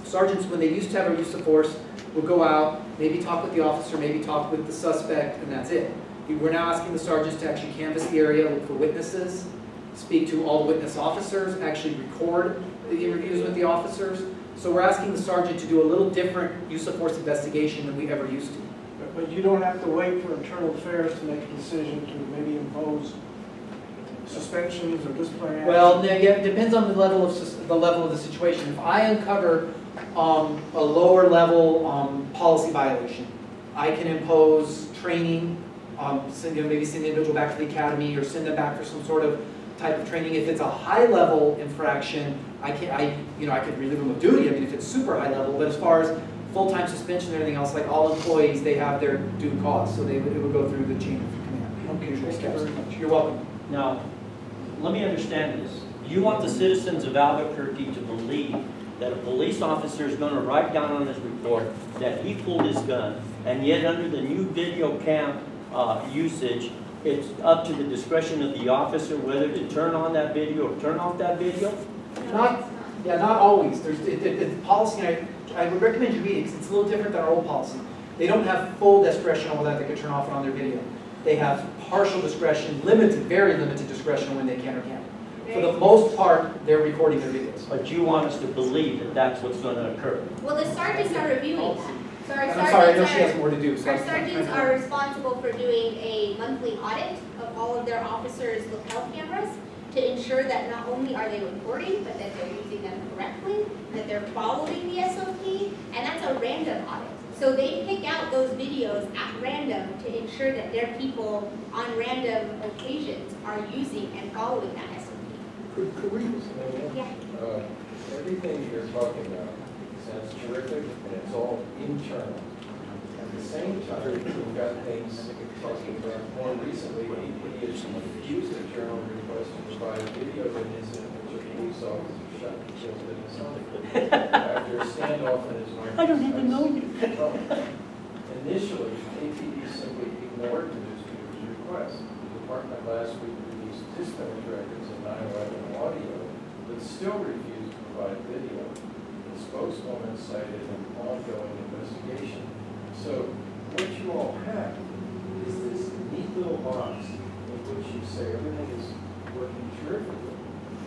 Sergeants, when they used to have a use of force, would go out, maybe talk with the officer, maybe talk with the suspect, and that's it. We're now asking the sergeants to actually canvass the area, look for witnesses, speak to all the witness officers, actually record the interviews with the officers. So we're asking the sergeant to do a little different use of force investigation than we ever used to. But you don't have to wait for internal affairs to make a decision to maybe impose suspensions or disciplinary action? Well, yeah, it depends on the level of the situation. If I uncover a lower level policy violation, I can impose training, maybe send the individual back to the academy or send them back for some sort of type of training. If it's a high level infraction, I could relieve them of duty. I mean, if it's super high level. But as far as full-time suspension and everything else, like all employees, they have their due cause, so it would go through the chain of command. Okay, thank you very much. You're welcome. Now, let me understand this. You want the citizens of Albuquerque to believe that a police officer is going to write down on his report that he pulled his gun, and yet under the new video cam usage, it's up to the discretion of the officer whether to turn on that video or turn off that video? Not always. There's the policy. I would recommend you read it because it's a little different than our old policy. They don't have full discretion on whether they could turn off on their video. They have partial discretion, limited, very limited discretion on when they can or can't. For the most part, they're recording their videos. But you want us to believe that that's what's going to occur? Well, the sergeants are reviewing that. So our I'm sorry, I know she has sergeants more to do. So our sergeants are responsible for doing a monthly audit of all of their officers' lapel cameras to ensure that not only are they recording, but that they're using them correctly, that they're following the SOP, and that's a random audit. So they pick out those videos at random to ensure that their people on random occasions are using and following that SOP. Could we, Yeah. Everything you're talking about sounds terrific, and it's all internal. At the same time, we've got things talking about more recently, APD has refused a journal request to provide video of an incident in which a police officer shot and killed an assailant after a standoff in his market. I don't even know you. Initially, APD simply ignored the newspaper's request. The department last week released dispatch records and 9/11 audio, but still refused to provide video. The spokeswoman cited an ongoing investigation. So what you all have is this neat little box in which you say everything is working terrifically,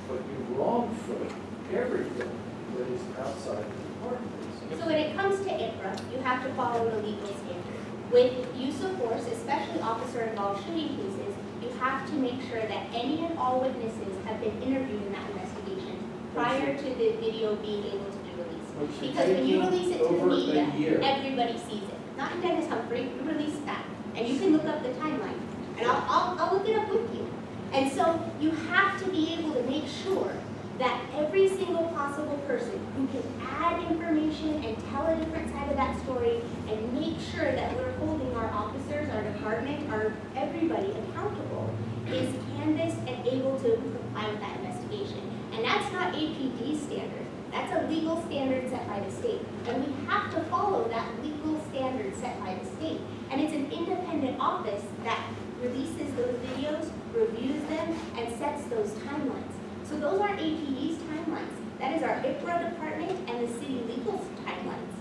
but you wrong-foot everything that is outside the department. So when it comes to ICRA, you have to follow the legal standard. With use of force, especially officer-involved shooting cases, you have to make sure that any and all witnesses have been interviewed in that investigation prior to the video being able to be released. Because when you release it to the media, everybody sees it. Not Dennis Humphrey, you release that. And you can look up the timeline. And I'll look it up with you. And so you have to be able to make sure that every single possible person who can add information and tell a different side of that story and make sure that we're holding our officers, our department, everybody accountable is canvassed and able to comply with that investigation. And that's not APD standard. That's a legal standard set by the state. And we have to follow that legal standard set by the state. And it's an independent office that releases those videos, reviews them, and sets those timelines. So those aren't APD's timelines. That is our ICRA department and the city legal timelines.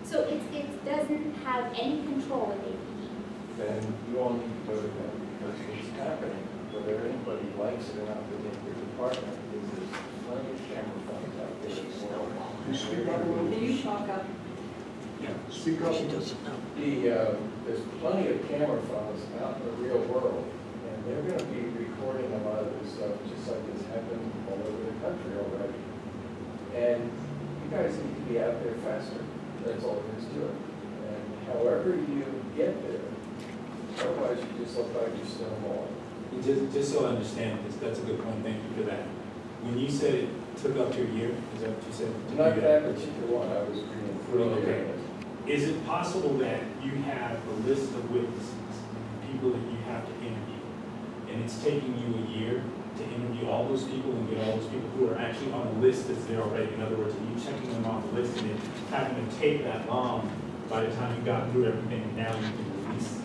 So it doesn't have any control with APD. Then you all need to go to them because what's happening, whether anybody likes it or not within your department, is there's plenty of camera phones out there. you speak up a little? Can you talk up? Speak up. There's plenty of camera phones out in the real world, and they're going to be recording a lot of this stuff, just like it's happened all over the country already. And you guys need to be out there faster. That's all there is to it. And however you get there, otherwise you just look like you're still involved. Just so I understand this, that's a good point. Thank you for that. When you said it took up to a year, is that what you said? Not that particular one. I was reading through Okay. it. Is it possible that you have a list of witnesses, people that you have to interview, and it's taking you a year to interview all those people and get all those people who are actually on the list that's there already? In other words, are you checking them off the list and it having to take that long by the time you've gotten through everything and now you can release?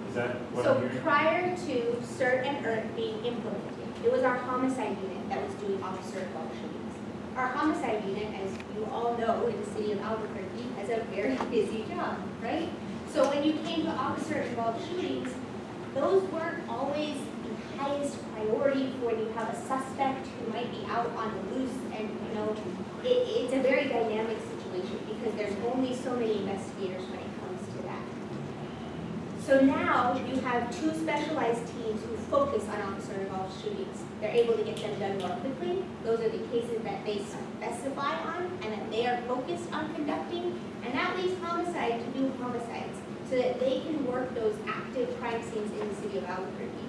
Is that what I'm So hearing? prior to CERT and ERT being implemented, it was our homicide unit that was doing officer involved shootings. Our homicide unit, as you all know, in the city of Albuquerque, has a very busy job, right? So when you came to officer involved shootings, those weren't always the highest priority for when you have a suspect who might be out on the loose, and you know, it's a very dynamic situation because there's only so many investigators when it comes to that. So now you have two specialized teams who focus on officer involved shootings. They're able to get them done more quickly. Those are the cases that they specify on and that they are focused on conducting, and that leaves homicide to do homicides so that they can work those active crime scenes in the city of Albuquerque.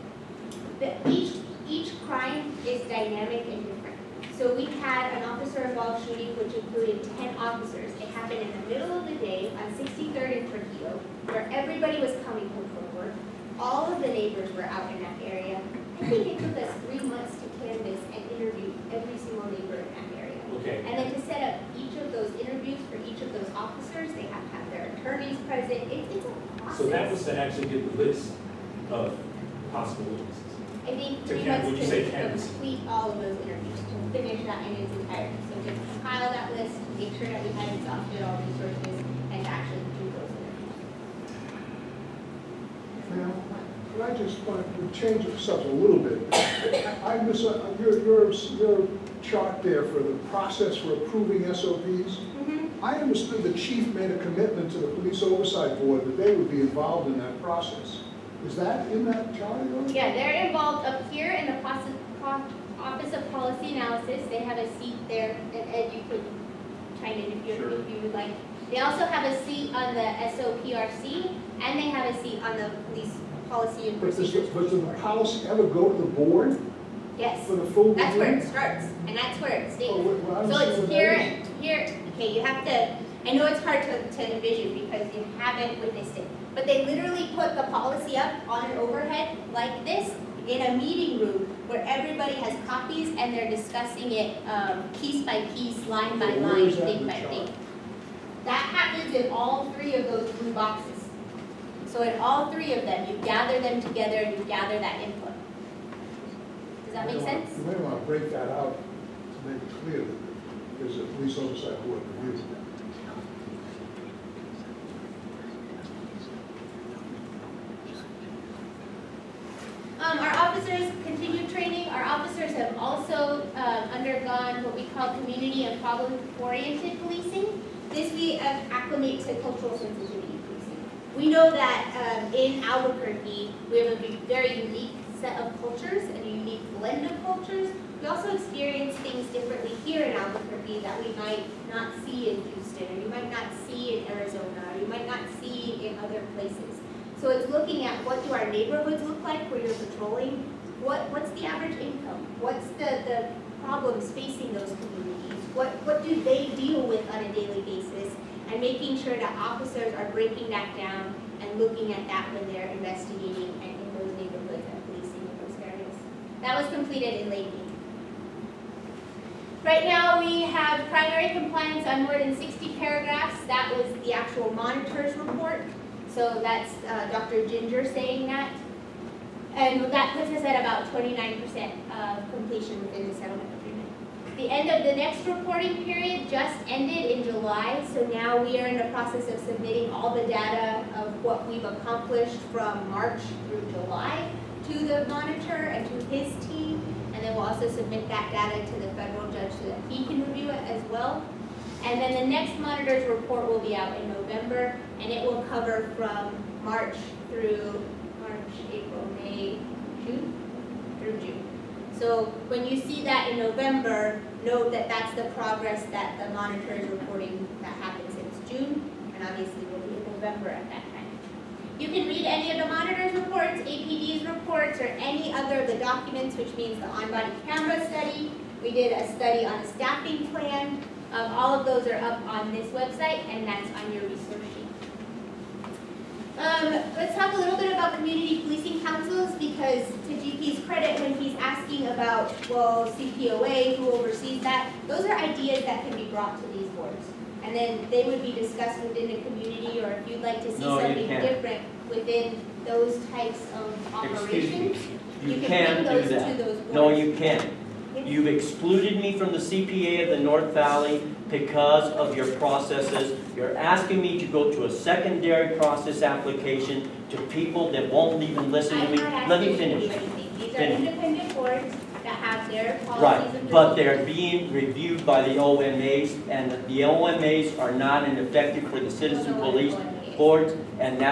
Each crime is dynamic and different. So we had an officer-involved shooting which included 10 officers. It happened in the middle of the day on 63rd and Trujillo, where everybody was coming home from work. All of the neighbors were out in that area. I think it took us 3 months to canvass and interview every single neighbor in that area. Okay. And then to set up each of those interviews for each of those officers, they have to have their attorneys present. It's a process. So that was to actually get the list of possible witnesses. I think To 3 can- months when you say to canvass. complete all of those interviews, to finish that in its entirety. So to compile that list, make sure that we had exhausted all resources, and to actually do those interviews. Ma'am, could I just want to change the subject a little bit? I miss your chart there for the process for approving SOPs. I understood the chief made a commitment to the police oversight board that they would be involved in that process. Is that in that chart? Yeah, they're involved up here in the Office of Policy Analysis. They have a seat there, and Ed, you could chime in if you would like. They also have a seat on the SOPRC, and they have a seat on the Police Policy and Procedures. But does the policy ever go to the board? Yes. For the full That's where review? it starts, and that's where it stays. Oh, well, I don't So see it's what here, that okay, you have to, I know it's hard to envision because you haven't witnessed it, but they literally put the policy up on an overhead like this in a meeting room where everybody has copies and they're discussing it piece by piece, line by Where line, is that in thing the by chart? thing. That happens in all 3 of those blue boxes. So in all 3 of them, you gather them together and you gather that input. Does that make sense? You may want to break that out to make it clear that there's a police oversight board reviewing that. Our officers continue training. Our officers have also undergone what we call community and problem-oriented policing. This we acclimate to cultural sensitivity policing. We know that in Albuquerque, we have a very unique set of cultures and a unique blend of cultures. We also experience things differently here in Albuquerque that we might not see in Houston, or you might not see in Arizona, or you might not see in other places. So it's looking at what do our neighborhoods look like where you're patrolling, what's the average income, what's the problems facing those communities, what do they deal with on a daily basis, and making sure that officers are breaking that down and looking at that when they're investigating and in those neighborhoods and policing in those areas. That was completed in late May. Right now we have primary compliance on more than 60 paragraphs. That was the actual monitor's report. So that's Dr. Ginger saying that. And that puts us at about 29% of completion within the settlement agreement. The end of the next reporting period just ended in July, so now we are in the process of submitting all the data of what we've accomplished from March through July to the monitor and to his team, and then we'll also submit that data to the federal judge so that he can review it as well. And then the next monitor's report will be out in November, and it will cover from March through March, April, May, June, through June. So when you see that in November, note that that's the progress that the monitor is reporting that happened since June, and obviously we'll be in November at that time. You can read any of the monitor's reports, APD's reports, or any other of the documents, which means the on-body camera study. We did a study on a staffing plan. All of those are up on this website, and that's on your resource sheet. Let's talk a little bit about community policing councils, because because to GP's credit, when he's asking about, well, CPOA, who oversees that, those are ideas that can be brought to these boards. And then they would be discussed within the community, or if you'd like to see No, you something can't. different within those types of Excuse me. operations, You you can't can do bring those to that. those boards. No, you can't. You've excluded me from the CPA of the North Valley because of your processes. You're asking me to go to a secondary process application to people that won't even listen to I'm me. not Let me asking you to finish. do anything. These are Finish. independent boards that have their policies and Right, procedures. but they're being reviewed by the OMAs, and the OMAs are not an effective for the citizen police boards, and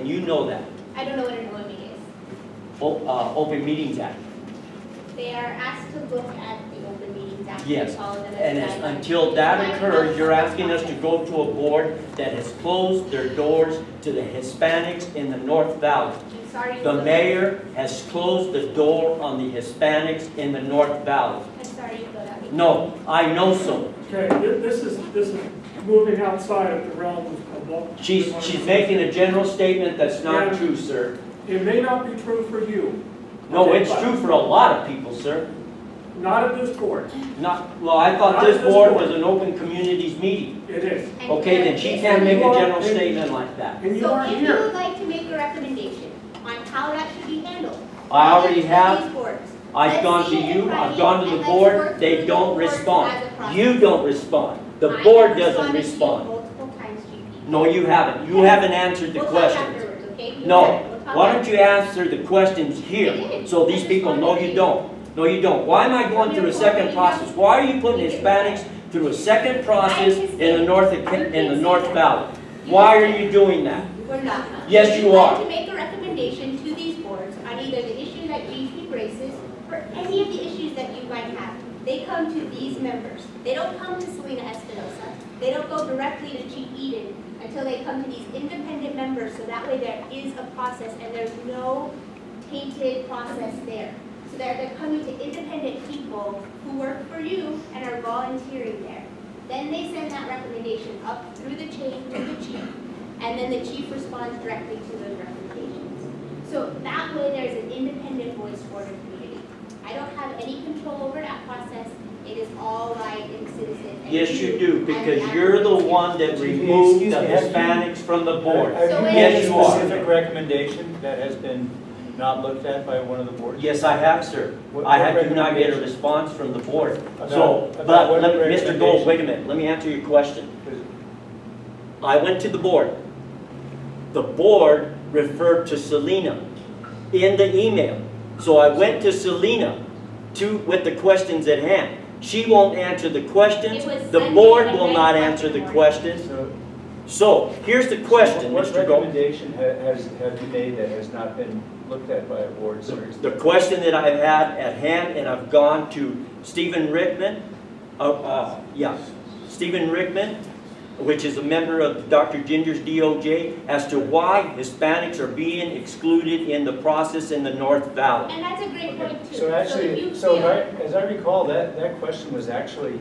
you know that. I don't know what an OMA is. Open Meetings Act. They are asked to look at the Open Meetings Act. Yes, and follow them as and guidelines. until that occurs, you're asking us to go to a board that has closed their doors to the Hispanics in the North Valley. I'm sorry. The mayor has closed the door on the Hispanics in the North Valley. I'm sorry you feel that way. No, I know so. Okay, this is moving outside of the realm of what. She's making a general statement that's not Yeah. true, sir. It may not be true for you. No, Okay, it's but true for a lot of people, sir. Not at this board. Well, I thought Not this at this board board. was an open communities meeting. It is. And Okay, then she can't make a general statement like that. And you So aren't if you here. would like to make a recommendation on how that should be handled. I already let's have. these boards. I've Let's gone to see it in you, I've writing, gone to and the let's board, work they through don't the boards respond. as a process. You don't respond. The I board have doesn't responded to you respond. multiple times, GP. No, you haven't. You haven't answered the We'll talk questions. afterwards, okay? You No, have it. We'll talk why don't you afterwards. answer the questions I here, did. so these I people know responded you to don't. No, you don't. Why am I going through a second process? Why are you putting Hispanics through a second process in the North Valley? Why are you doing that? We're not. Yes, If you you'd like are. to make a recommendation to these boards on either the issue that GP braces or any of the issues that you might have, they come to these members. They don't come to Selena Espinosa. They don't go directly to Chief Eden until they come to these independent members, so that way there is a process and there's no tainted process there. So they're coming to independent people who work for you and are volunteering there. Then they send that recommendation up through the chain to the chief, and then the chief responds directly to those recommendations. So that way there's an independent voice for the community. I don't have any control over that process. It is all right in citizen. And Yes, you do, and because the you're the advocates. one that removed the Excuse me, have you- Hispanics from the board. Have So you when- made Yes, a you are. specific recommendation that has been not looked at by one of the boards? Yes, I have, sir. What- I what do not get a recommendation? response from the board. About- So, about but, what Mr. Gold, recommendation? wait a minute, let me answer your question. I went to the board. The board referred to Selena in the email. So I went to Selena with the questions at hand. She won't answer the questions. It was The Sunday board at will 9 not o'clock answer in the the morning. questions. So- So, here's the question, What Mr. Gold. recommendation have you made that has not been looked at by a board, sir? The question that I've had at hand, and I've gone to Stephen Rickman, Stephen Rickman, which is a member of Dr. Ginger's DOJ, as to why Hispanics are being excluded in the process in the North Valley. And that's a great point too. So if actually, you so feel- as I recall, that question was actually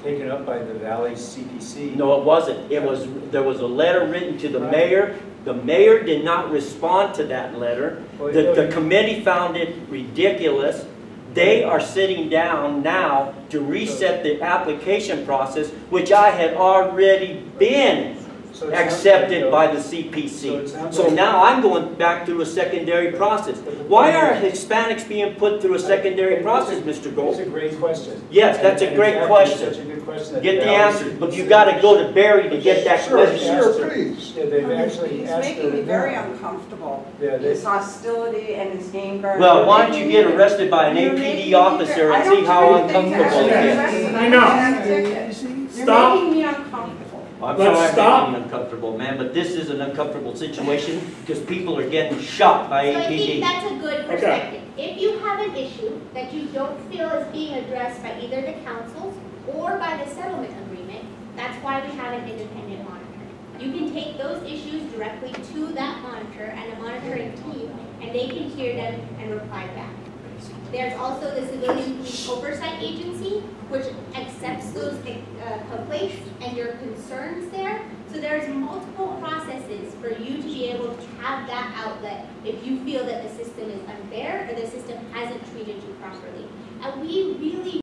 taken up by the Valley CPC. No, it wasn't. There was a letter written to the mayor. The mayor did not respond to that letter. Well, The committee found it ridiculous. They are sitting down now to reset the application process, which I had already been So it sounds accepted like, by though, the so it CPC. sounds So like- now I'm going back through a secondary process. Why are Hispanics being put through a secondary process, Mr. It's Gold? a great question. Yes, that's a And great in fact, question. It's such a good question. that Get the Valley answer, CPC but you gotta go to Barry to get that Sir, question. sir, please. Yeah, they've actually He's asked making me the- very uncomfortable. Yeah, they- His hostility and his game guard. Well, why don't you get arrested by an You're APD making me officer and I don't see do how anything to uncomfortable it actually is? arrest I know. somebody. You're Stop. making me uncomfortable. I'm Let's sorry stop. I'm making you uncomfortable, man, but this is an uncomfortable situation because people are getting shot by So I think APD. that's a good perspective. If you have an issue that you don't feel is being addressed by either the councils or by the settlement agreement, that's why we have an independent monitor. You can take those issues directly to that monitor and a monitoring team, and they can hear them and reply back. There's also the Civilian Police Oversight Agency, which accepts those complaints and your concerns there. So there's multiple processes for you to be able to have that outlet if you feel that the system is unfair or the system hasn't treated you properly. And we really